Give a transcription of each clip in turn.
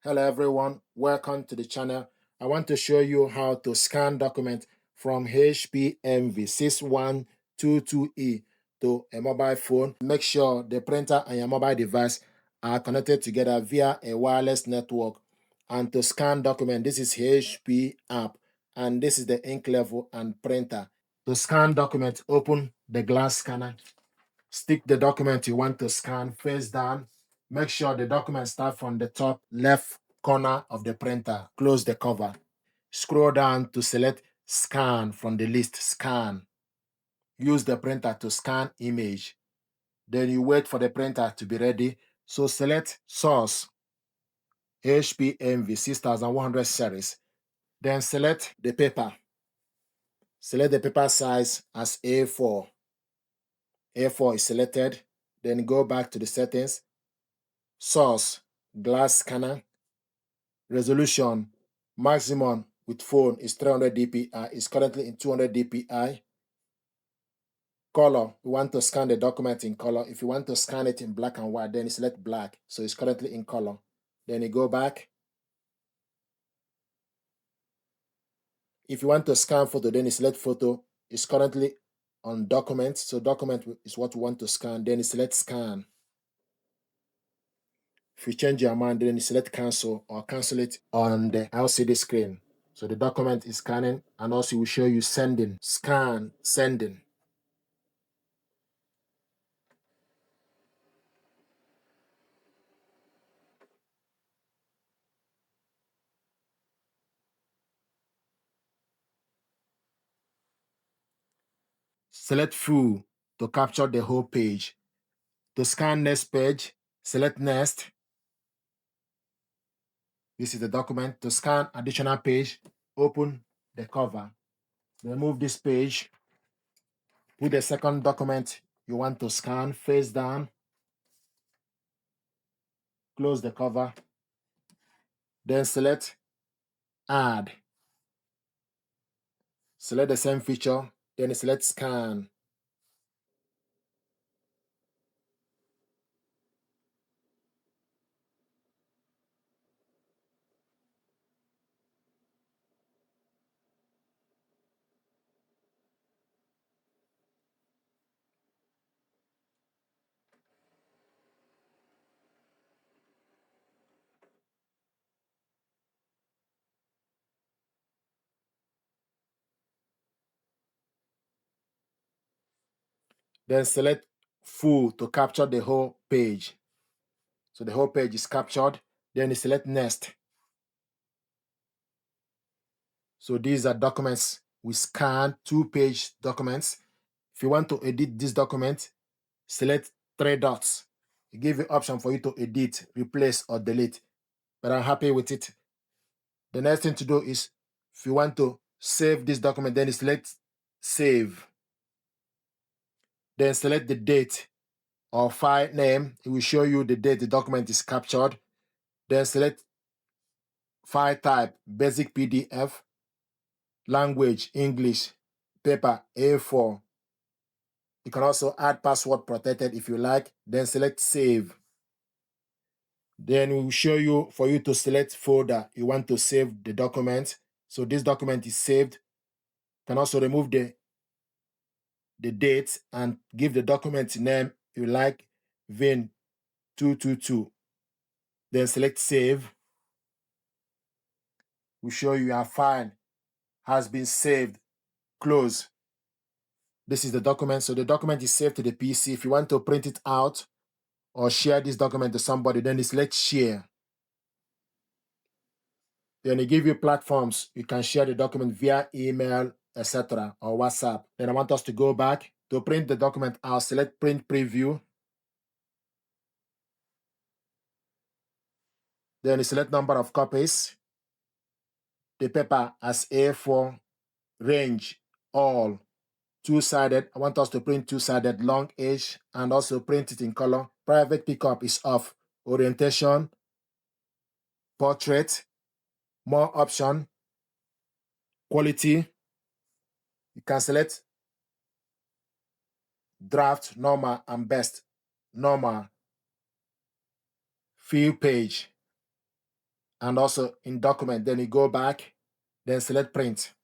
Hello everyone, welcome to the channel. I want to show you how to scan document from HP Envy 6122E to a mobile phone. Make sure the printer and your mobile device are connected together via a wireless network. And to scan document, this is HP app and this is the ink level and printer. To scan document, open the glass scanner. Stick the document you want to scan face down. Make sure the document starts from the top left corner of the printer. Close the cover. Scroll down to select Scan from the list. Scan. Use the printer to scan image. Then you wait for the printer to be ready. So select Source, HP Envy 6100 series. Then select the paper. Select the paper size as A4. A4 is selected. Then go back to the settings. Source, glass scanner. Resolution, maximum with phone is 300 dpi. It's currently in 200 dpi. Color, we want to scan the document in color. If you want to scan it in black and white, then you select black. So it's currently in color. Then you go back. If you want to scan photo, then you select photo. It's currently on document. So document is what we want to scan. Then you select scan. If you change your mind, then you select cancel or cancel it on the LCD screen. So the document is scanning and also will show you sending. Scan, sending. Select full to capture the whole page. To scan next page, select next. This is the document. To scan additional page, open the cover. Remove this page. Put the second document you want to scan face down. Close the cover. Then select add. Select the same feature. Then select scan. Then select full to capture the whole page. So the whole page is captured. Then you select next. So these are documents. We scan 2-page documents. If you want to edit this document, select 3 dots. It gives you option for you to edit, replace, or delete. But I'm happy with it. The next thing to do is, if you want to save this document, then you select save. Then select the date or file name. It will show you the date the document is captured. Then select file type, basic PDF, language, English, paper, A4. You can also add password protected if you like. Then select save. Then it will show you for you to select folder you want to save the document. So this document is saved. You can also remove the date and give the document name you like, Vin 222. Then select save. Will show you your file has been saved. Close. This is the document. So the document is saved to the PC. If you want to print it out or share this document to somebody, then you select share. Then they give you platforms. You can share the document via email, etc., or WhatsApp. Then I want us to go back. To print the document out, select print preview. Then you select number of copies. The paper as A4, range, all, two-sided. I want us to print two-sided, long edge, and also print it in color. Private pickup is off. Orientation, portrait, more option, quality. You can select draft, normal, and best. Normal, fill page, and also in document. Then you go back, then select print.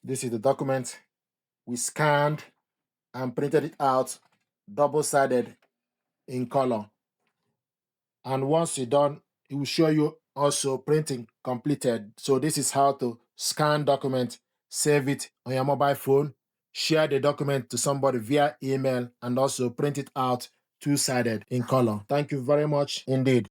This is the document. We scanned and printed it out, double-sided in color. And once you're done, it will show you also printing completed. So this is how to scan document, save it on your mobile phone, share the document to somebody via email, and also print it out two-sided in color. Thank you very much indeed.